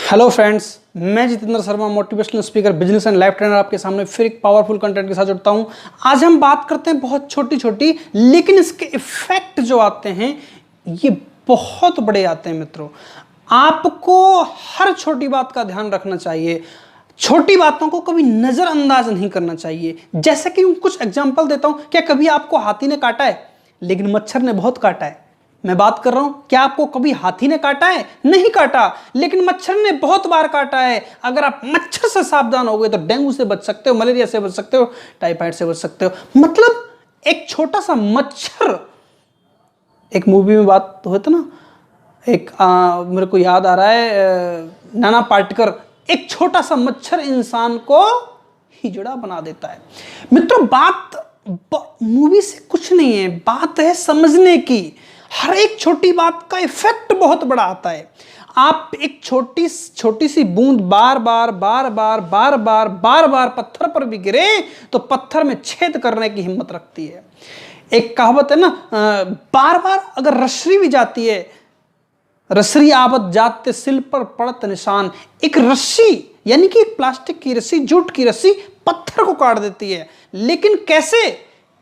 Hello friends, मैं Jitendra Sharma, motivational speaker, business and life trainer, आपके सामने फिर एक पावरफुल कंटेंट के साथ जुड़ता हूं। आज हम बात करते हैं बहुत छोटी छोटी, लेकिन इसके इफेक्ट जो आते हैं ये बहुत बड़े आते हैं। मित्रों, आपको हर छोटी बात का ध्यान रखना चाहिए, छोटी बातों को कभी नजरअंदाज नहीं करना चाहिए। जैसे कि कुछ एग्जांपल देता हूं। क्या कभी आपको हाथी ने काटा है लेकिन मच्छर ने बहुत काटा है? मैं बात कर रहा हूं, क्या आपको कभी हाथी ने काटा है? नहीं काटा, लेकिन मच्छर ने बहुत बार काटा है। अगर आप मच्छर से सावधान हो गए तो डेंगू से बच सकते हो, मलेरिया से बच सकते हो, टाइफाइड से बच सकते हो। मतलब एक छोटा सा मच्छर, एक मूवी में बात होता ना, एक मेरे को याद आ रहा है, नाना पाटेकर, एक छोटा सा मच्छर इंसान को हिजड़ा बना देता है। मित्रों, बात मूवी से कुछ नहीं है, बात है समझने की। हर एक छोटी बात का इफेक्ट बहुत बड़ा आता है। आप एक छोटी छोटी सी बूंद बार बार बार बार बार बार बार बार पत्थर पर भी गिरे तो पत्थर में छेद करने की हिम्मत रखती है। एक कहावत है ना, बार बार अगर रस्सी भी जाती है, रस्सी आवत जाते सिल पर पड़त निशान। एक रस्सी यानी कि एक प्लास्टिक की रस्सी, जूट की रस्सी पत्थर को काट देती है। लेकिन कैसे?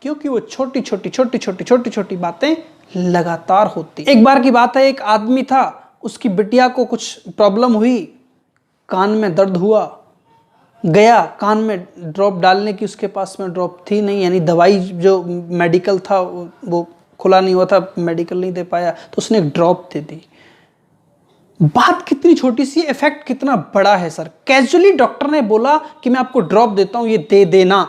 क्योंकि वो छोटी छोटी छोटी छोटी छोटी छोटी बातें लगातार होती। एक बार की बात है, एक आदमी था, उसकी बिटिया को कुछ प्रॉब्लम हुई, कान में दर्द हुआ, गया कान में ड्रॉप डालने की, उसके पास में ड्रॉप थी नहीं, यानी दवाई जो मेडिकल था वो खुला नहीं हुआ था, मेडिकल नहीं दे पाया, तो उसने एक ड्रॉप दे दी। बात कितनी छोटी सी, इफेक्ट कितना बड़ा है सर। कैजुअली डॉक्टर ने बोला कि मैं आपको ड्रॉप देता हूं, ये दे देना।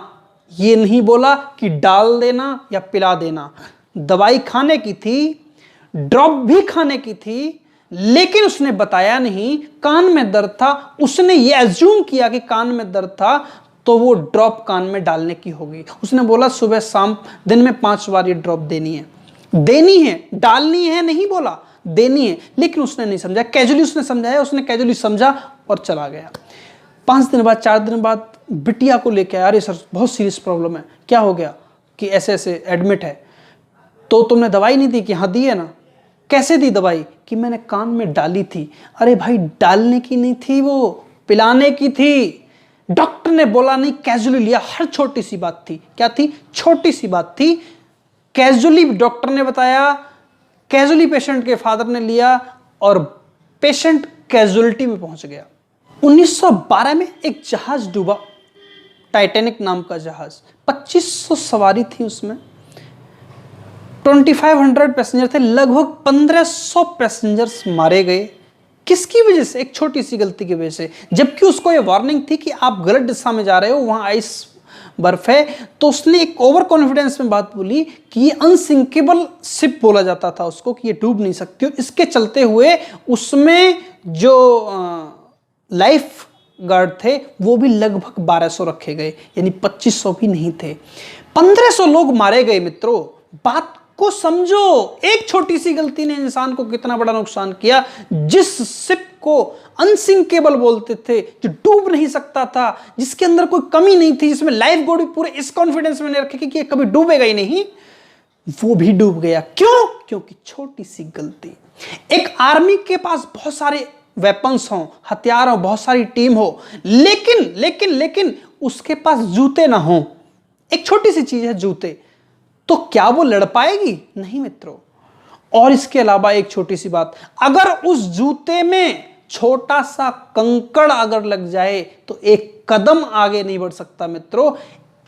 ये नहीं बोला कि डाल देना या पिला देना। दवाई खाने की थी, ड्रॉप भी खाने की थी, लेकिन उसने बताया नहीं कान में दर्द था। उसने ये एज्यूम किया कि कान में दर्द था तो वो ड्रॉप कान में डालने की होगी। उसने बोला सुबह शाम दिन में 5 बार ये ड्रॉप देनी है, डालनी है नहीं बोला, देनी है। लेकिन उसने नहीं समझा, कैजुअली उसने समझाया, उसने कैजुअली समझा और चला गया। 5 दिन बाद, 4 दिन बाद बिटिया को लेके आया, अरे सर बहुत सीरियस प्रॉब्लम है। क्या हो गया? कि ऐसे ऐसे एडमिट है। तो तुमने दवाई नहीं दी? कि हाँ दी है ना। कैसे दी दवाई? कि मैंने कान में डाली थी। अरे भाई, डालने की नहीं थी, वो पिलाने की थी। डॉक्टर ने बोला नहीं, कैजुअली लिया। हर छोटी सी बात थी। क्या थी? छोटी सी बात थी। कैजुअली डॉक्टर ने बताया, कैजुअली पेशेंट के फादर ने लिया और पेशेंट कैजुअलिटी में पहुंच गया। 1912 में एक जहाज डूबा, टाइटैनिक नाम का जहाज। 2500 सवारी थी उसमें, 2500 पैसेंजर थे, लगभग 1500 पैसेंजर्स मारे गए। किसकी वजह से? एक छोटी सी गलती की वजह से। जबकि उसको यह वार्निंग थी कि आप गलत दिशा में जा रहे हो, वहां आइस बर्फ है। तो उसने एक ओवर कॉन्फिडेंस में बात बोली कि ये अनसिंकेबल शिप बोला जाता था उसको, कि ये डूब नहीं सकती। और इसके चलते हुए उसमें जो लाइफ गार्ड थे वो भी लगभग 1200 रखे गए, यानी 2500 भी नहीं थे। 1500 लोग मारे गए। मित्रों, बात को समझो। एक छोटी सी गलती ने इंसान को कितना बड़ा नुकसान किया। जिस शिप को अनसिंकेबल बोलते थे, जो डूब नहीं सकता था, जिसके अंदर कोई कमी नहीं थी, जिसमें लाइफ गार्ड भी पूरे इस कॉन्फिडेंस में नहीं रखे कि ये कभी डूबेगा ही नहीं, वो भी डूब गया। क्यों? क्योंकि छोटी सी गलती। एक आर्मी के पास बहुत सारे वेपन्स हो, हथियार हो, बहुत सारी टीम हो, लेकिन लेकिन लेकिन उसके पास जूते ना हो, एक छोटी सी चीज है जूते, तो क्या वो लड़ पाएगी? नहीं मित्रों। और इसके अलावा एक छोटी सी बात, अगर उस जूते में छोटा सा कंकड़ अगर लग जाए तो एक कदम आगे नहीं बढ़ सकता। मित्रों,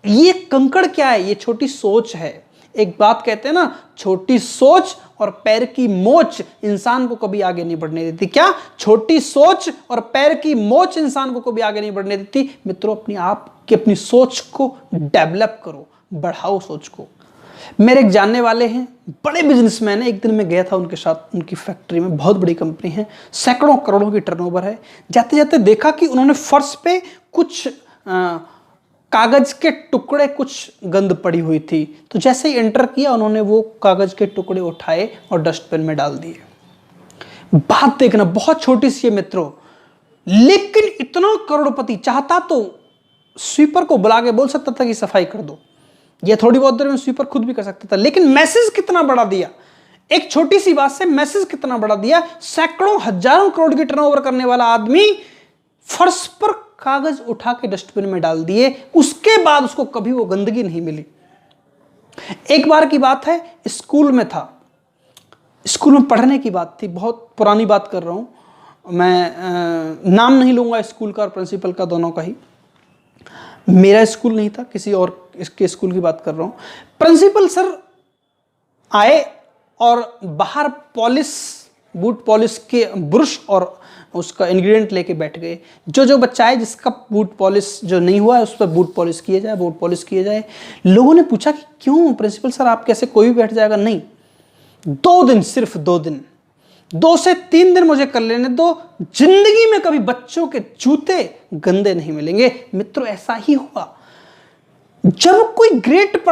ये कंकड़ क्या है? ये छोटी सोच है। एक बात कहते हैं ना, छोटी सोच और पैर की मोच इंसान को कभी आगे नहीं बढ़ने देती। क्या? छोटी सोच और पैर की मोच इंसान को कभी आगे नहीं बढ़ने देती। मित्रों, अपनी सोच को डेवलप करो, बढ़ाओ सोच को। मेरे एक जानने वाले हैं, बड़े बिजनेसमैन हैं। एक दिन मैं गया था उनके साथ, उनकी फैक्ट्री में, बहुत बड़ी कंपनी है, सैकड़ों करोड़ों की टर्नओवर है। जाते जाते देखा कि उन्होंने फर्श पे कुछ कागज के टुकड़े, कुछ गंद पड़ी हुई थी। तो जैसे ही एंटर किया, उन्होंने वो कागज के टुकड़े उठाए और डस्टबिन में डाल दिए। बात देखना, बहुत छोटी सी है मित्रों, लेकिन इतना करोड़पति चाहता तो स्वीपर को बुला के बोल सकता था कि सफाई कर दो, ये थोड़ी बहुत देर में स्वीपर खुद भी कर सकता था। लेकिन मैसेज कितना बड़ा दिया। एक छोटी सी बात से मैसेज कितना बड़ा दिया। सैकड़ों हजारों करोड़ की टर्नओवर करने वाला आदमी फर्श पर कागज उठा के डस्टबिन में डाल दिए, उसके बाद उसको कभी वो गंदगी नहीं मिली। एक बार की बात है, स्कूल में था, स्कूल में पढ़ने की बात थी, बहुत पुरानी बात कर रहा हूं मैं, नाम नहीं लूंगा स्कूल का और प्रिंसिपल का, दोनों का ही। मेरा स्कूल नहीं था, किसी और इसके स्कूल की बात कर रहा हूं। प्रिंसिपल सर आए और बाहर पॉलिश, बूट पॉलिश के ब्रश और उसका इंग्रेडिएंट लेके बैठ गए। जो बच्चा है जिसका बूट पॉलिश जो नहीं हुआ है उस पर बूट पॉलिश किया जाए, बूट पॉलिश किया जाए। लोगों ने पूछा कि क्यों प्रिंसिपल सर, आप कैसे, कोई भी बैठ जाएगा? नहीं, 2 दिन, सिर्फ 2 दिन, 2 से 3 दिन मुझे कर लेने दो, जिंदगी में कभी बच्चों के जूते गंदे नहीं मिलेंगे। मित्रों, ऐसा ही हुआ। जब कोई ग्रेट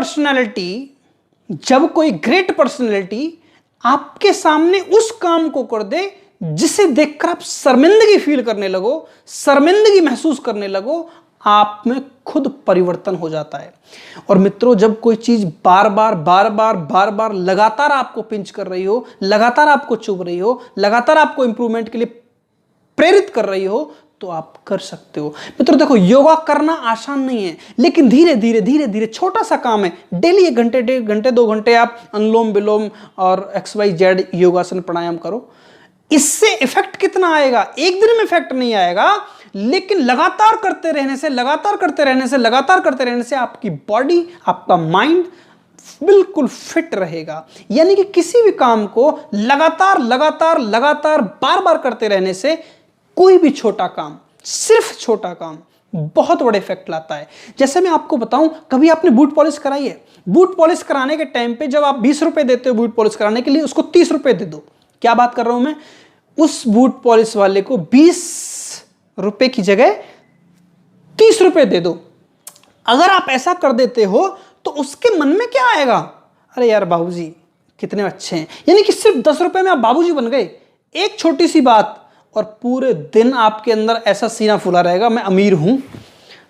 पर्सनैलिटी आपके सामने उस काम को कर दे जिसे देखकर आप शर्मिंदगी फील करने लगो, शर्मिंदगी महसूस करने लगो, आप में खुद परिवर्तन हो जाता है। और मित्रों, जब कोई चीज बार बार लगातार आपको पिंच कर रही हो, लगातार आपको चुभ रही हो, लगातार आपको इंप्रूवमेंट के लिए प्रेरित कर रही हो, तो आप कर सकते हो। मित्रों देखो, योगा करना आसान नहीं है, लेकिन धीरे धीरे छोटा सा काम है। डेली 1 घंटे, 1.5 घंटे, 2 घंटे आप अनुलोम विलोम और XYZ योगासन प्राणायाम करो। इससे इफेक्ट कितना आएगा? एक दिन में इफेक्ट नहीं आएगा, लेकिन लगातार करते रहने से आपकी बॉडी, आपका माइंड बिल्कुल फिट रहेगा। यानी कि किसी भी काम को लगातार बार बार करते रहने से कोई भी छोटा काम, सिर्फ छोटा काम, बहुत बड़े इफेक्ट लाता है। जैसे मैं आपको बताऊं, कभी आपने बूट पॉलिश कराई है? बूट पॉलिश कराने के टाइम पे जब आप 20 रुपए देते हो बूट पॉलिश कराने के लिए, उसको 30 रुपए दे दो। क्या बात कर रहा हूं मैं? उस बूट पॉलिश वाले को 20 रुपए की जगह 30 रुपए दे दो। अगर आप ऐसा कर देते हो तो उसके मन में क्या आएगा? अरे यार, बाबूजी कितने अच्छे हैं। यानी कि सिर्फ 10 रुपए में आप बाबूजी बन गए। एक छोटी सी बात, और पूरे दिन आपके अंदर ऐसा सीना फूला रहेगा, मैं अमीर हूं,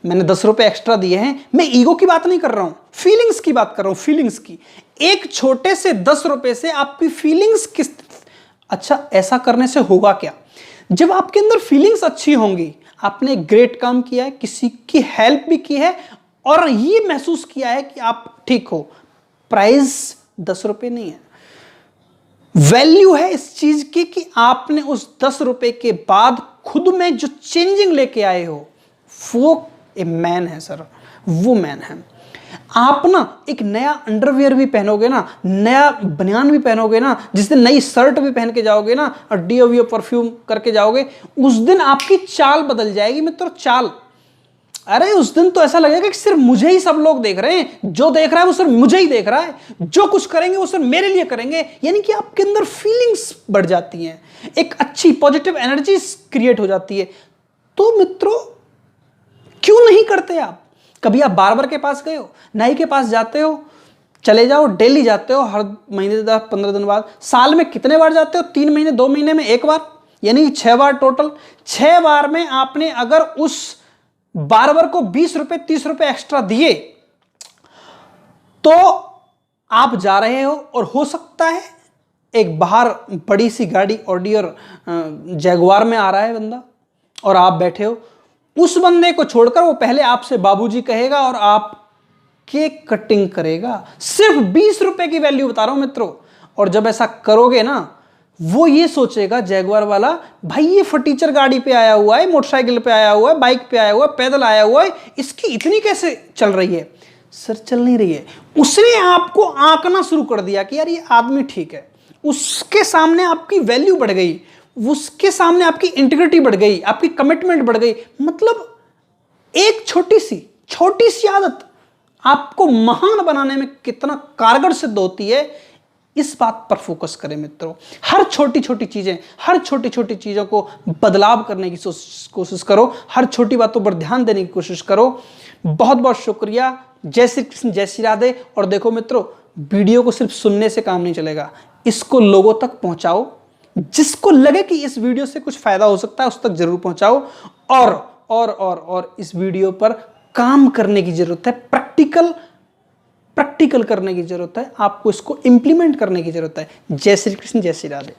मैंने 10 रुपए एक्स्ट्रा दिए हैं। मैं ईगो की बात नहीं कर रहा हूं, फीलिंग्स की बात कर रहा हूं, फीलिंग्स की। एक छोटे से 10 रुपए से आपकी फीलिंग्स किस, अच्छा, ऐसा करने से होगा क्या? जब आपके अंदर फीलिंग्स अच्छी होंगी, आपने ग्रेट काम किया है, किसी की हेल्प भी की है और ये महसूस किया है कि आप ठीक हो। प्राइस 10 रुपए नहीं है, वैल्यू है इस चीज की कि आपने उस 10 रुपए के बाद खुद में जो चेंजिंग लेके आए हो, वो ए मैन है सर, वो मैन है। आप ना एक नया अंडरवियर भी पहनोगे ना, नया बनियान भी पहनोगे ना, जिस दिन नई शर्ट भी पहन के जाओगे ना और डीओवीओ परफ्यूम करके जाओगे, उस दिन आपकी चाल बदल जाएगी मित्रों, चाल। अरे उस दिन तो ऐसा लगेगा कि सिर्फ मुझे ही सब लोग देख रहे हैं, जो देख रहा है वो सिर्फ मुझे ही देख रहा है, जो कुछ करेंगे वो सिर्फ मेरे लिए करेंगे। यानी कि आपके अंदर फीलिंग्स बढ़ जाती हैं, एक अच्छी पॉजिटिव एनर्जी क्रिएट हो जाती है। तो मित्रों, क्यों नहीं करते आप? कभी आप बार्बर के पास गए हो, नाई के पास जाते हो? चले जाओ, डेली जाते हो, हर महीने 10-15 दिन बाद। साल में कितने बार जाते हो? 3 महीने, 2 महीने में 1 बार, यानी 6 बार टोटल। 6 बार में आपने अगर उस बार्बर को 20 रुपए 30 रुपए एक्स्ट्रा दिए तो आप जा रहे हो, और हो सकता है एक बाहर बड़ी सी गाड़ी ऑडी और जैगुआर में आ रहा है बंदा, और आप बैठे हो। उस बंदे को छोड़कर वो पहले आपसे बाबूजी कहेगा और आप केक कटिंग करेगा। सिर्फ 20 रुपए की वैल्यू बता रहा हूं मित्रों। और जब ऐसा करोगे ना, वो ये सोचेगा जैगुआर वाला, भाई ये फटीचर गाड़ी पे आया हुआ है, मोटरसाइकिल पे आया हुआ है, बाइक पे आया हुआ है, पैदल आया हुआ है, इसकी इतनी कैसे चल रही है? सर चल नहीं रही है। उसने आपको आंकना शुरू कर दिया कि यार ये आदमी ठीक है। उसके सामने आपकी वैल्यू बढ़ गई, उसके सामने आपकी इंटीग्रिटी बढ़ गई, आपकी कमिटमेंट बढ़ गई। मतलब एक छोटी सी आदत आपको महान बनाने में कितना कारगर सिद्ध होती है, इस बात पर फोकस करें मित्रों। हर छोटी छोटी चीजों को बदलाव करने की कोशिश करो, हर छोटी बातों पर ध्यान देने की कोशिश करो। बहुत बहुत शुक्रिया। जय श्री कृष्ण, जय श्री राधे। और देखो मित्रों, वीडियो को सिर्फ सुनने से काम नहीं चलेगा, इसको लोगों तक पहुंचाओ। जिसको लगे कि इस वीडियो से कुछ फायदा हो सकता है उस तक जरूर पहुंचाओ। और इस वीडियो पर काम करने की जरूरत है। प्रैक्टिकल प्रैक्टिकल करने की जरूरत है, आपको इसको इंप्लीमेंट करने की जरूरत है। जय श्री कृष्ण, जय श्री राधे।